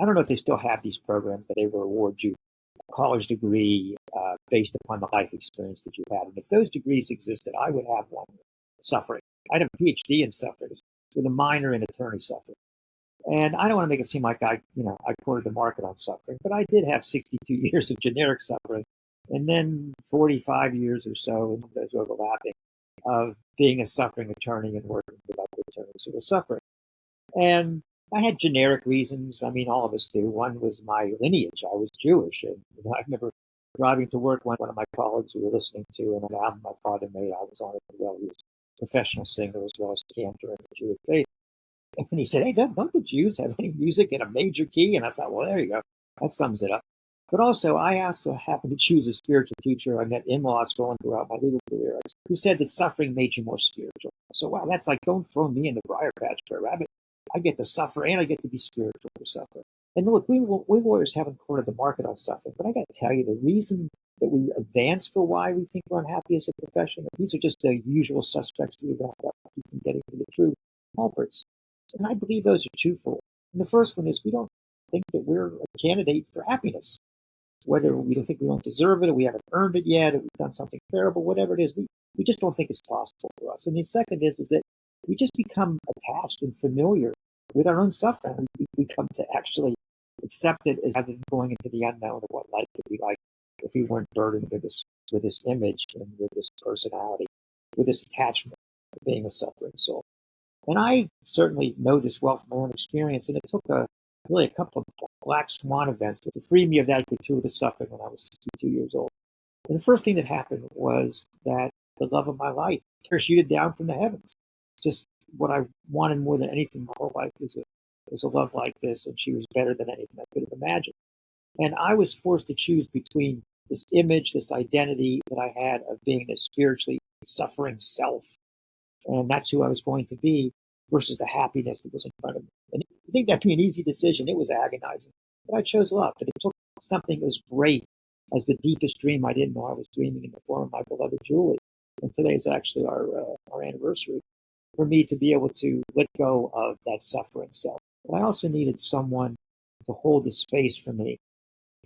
I don't know if they still have these programs that they will reward you a college degree based upon the life experience that you had. And if those degrees existed, I would have one suffering. I'd have a PhD in suffering with a minor in attorney suffering. And I don't want to make it seem like I cornered the market on suffering, but I did have 62 years of generic suffering, and then 45 years or so, and those overlapping, of being a suffering attorney and working with other attorneys who were suffering. And I had generic reasons. I mean, all of us do. One was my lineage. I was Jewish, and I remember driving to work. One of my colleagues we were listening to, and an album my father made. I was on it as well. He was a professional singer as well as a cantor in the Jewish faith. And he said, "Hey, don't the Jews have any music in a major key?" And I thought, well, there you go. That sums it up. But also, I also happened to choose a spiritual teacher I met in law school and throughout my legal career. He said that suffering made you more spiritual. So, wow, that's like, don't throw me in the briar patch for a rabbit. I get to suffer and I get to be spiritual for suffering. And look, we lawyers haven't cornered the market on suffering, but I got to tell you, the reason that we advance for why we think we're unhappy as a profession, these are just the usual suspects that we round up to keep from getting to the true culprits. And I believe those are twofold. And the first one is we don't think that we're a candidate for happiness. Whether we don't think we don't deserve it, or we haven't earned it yet, or we've done something terrible, whatever it is, we just don't think it's possible for us. And the second is that we just become attached and familiar with our own suffering. We come to actually accept it as rather than going into the unknown of what life would be like if we weren't burdened with this image and with this personality, with this attachment to being a suffering soul. And I certainly know this well from my own experience, and it took really a couple of black swan events to free me of that gratuitous suffering when I was 62 years old. And the first thing that happened was that the love of my life parachuted down from the heavens. Just what I wanted more than anything my whole life was a love like this, and she was better than anything I could have imagined. And I was forced to choose between this image, this identity that I had of being this spiritually suffering self, and that's who I was going to be, versus the happiness that was in front of me. And I think that'd be an easy decision. It was agonizing, but I chose love. And it took something as great as the deepest dream I didn't know I was dreaming in the form of my beloved Julie. And today is actually our anniversary, for me to be able to let go of that suffering self. But I also needed someone to hold the space for me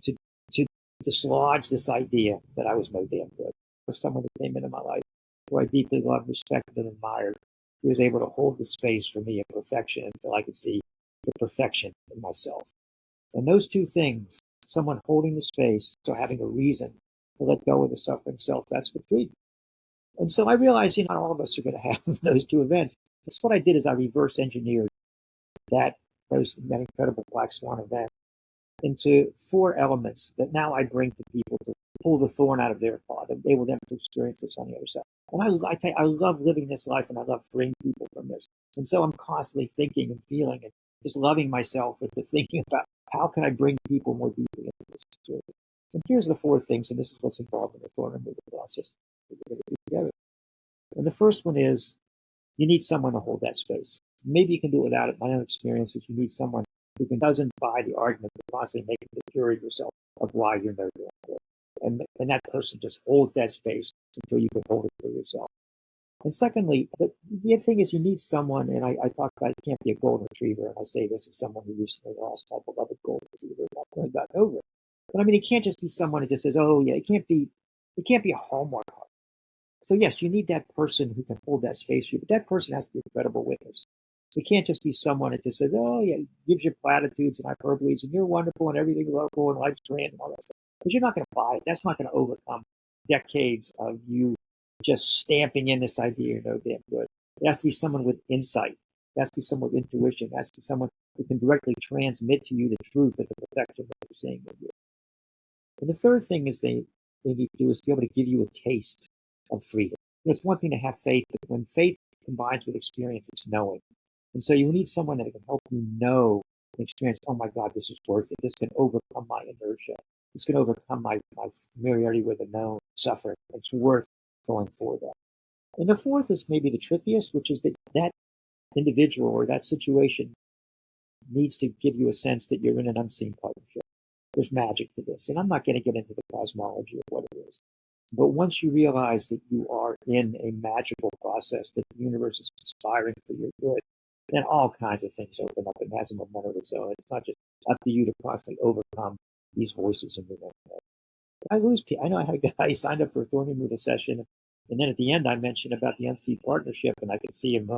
to dislodge this idea that I was no damn good. For someone that came into my life who I deeply loved, respected, and admired, who was able to hold the space for me of perfection until I could see the perfection in myself. And those two things, someone holding the space, so having a reason to let go of the suffering self, that's what freed me. And so I realized, not all of us are going to have those two events. So what I did is I reverse engineered that incredible black swan event into 4 elements that now I bring to people to pull the thorn out of their paw, to enable them to experience this on the other side. And I love living this life, and I love freeing people from this. And so I'm constantly thinking and feeling and just loving myself with the thinking about how can I bring people more deeply into this experience. And here's the 4 things, and this is what's involved in the thorn removal process that we're going to do together. And the first one is you need someone to hold that space. Maybe you can do it without it. My own experience is you need someone who doesn't buy the argument but constantly making the theory of yourself of why you're no good. And that person just holds that space until you can hold it for yourself. And secondly, the other thing is you need someone, and I talk about it can't be a golden retriever, and I say this as someone who recently lost my beloved golden retriever and got over it. But I mean, it can't just be someone who just says, oh yeah, it can't be a Hallmark card. So yes, you need that person who can hold that space for you, but that person has to be a credible witness. So it can't just be someone that just says, oh yeah, gives you platitudes and hyperboles, and you're wonderful and everything's local and life's grand and all that stuff. Because you're not going to buy it. That's not going to overcome decades of you just stamping in this idea you're no damn good. It has to be someone with insight. It has to be someone with intuition. It has to be someone who can directly transmit to you the truth of the perfection that you're seeing with you. And the third thing is they need to do is be able to give you a taste of freedom. It's one thing to have faith, but when faith combines with experience, it's knowing. And so you need someone that can help you know and experience, oh my God, this is worth it. This can overcome my inertia. This can overcome my familiarity with the known suffering. It's worth going for that. And the fourth is maybe the trickiest, which is that individual or that situation needs to give you a sense that you're in an unseen partnership. There's magic to this. And I'm not going to get into the cosmology of what it is. But once you realize that you are in a magical process, that the universe is conspiring for your good, then all kinds of things open up and has a momentum of its own. It's not just up to you to constantly overcome these voices in your head. I lose people. I know I had a guy signed up for a thorn removal session, and then at the end I mentioned about the unseen partnership, and I could see him,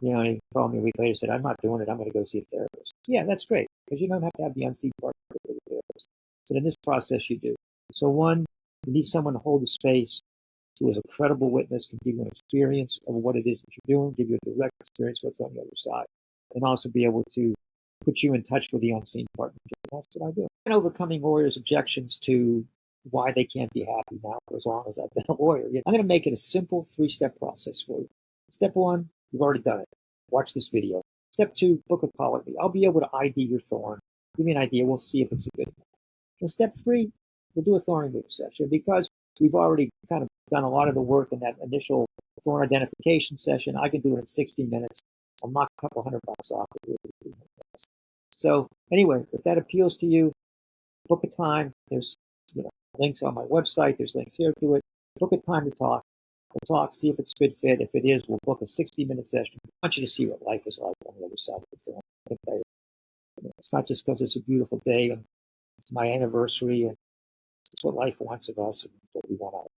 he called me a week later and said, I'm not doing it. I'm going to go see a therapist. Yeah, that's great, because you don't have to have the unseen partnership with a therapist. But in this process, you do. So one, you need someone to hold the space who is a credible witness, can give you an experience of what it is that you're doing, give you a direct experience of what's on the other side, and also be able to put you in touch with the unseen partnership. That's what I do. And overcoming lawyers' objections to why they can't be happy now for as long as I've been a lawyer. I'm going to make it a simple 3-step process for you. Step 1, you've already done it. Watch this video. Step 2, book a call with me. I'll be able to ID your thorn. Give me an idea. We'll see if it's a good one. And step 3, we'll do a thorn removal session, because we've already kind of done a lot of the work in that initial thorn identification session. I can do it in 60 minutes. I'll knock a couple $100 off of it. So anyway, if that appeals to you, book a time. There's links on my website. There's links here to it. Book a time to talk. We'll talk, see if it's a good fit. If it is, we'll book a 60-minute session. I want you to see what life is like on the other side of the film. It's not just because it's a beautiful day and it's my anniversary, and it's what life wants of us and what we want out of it.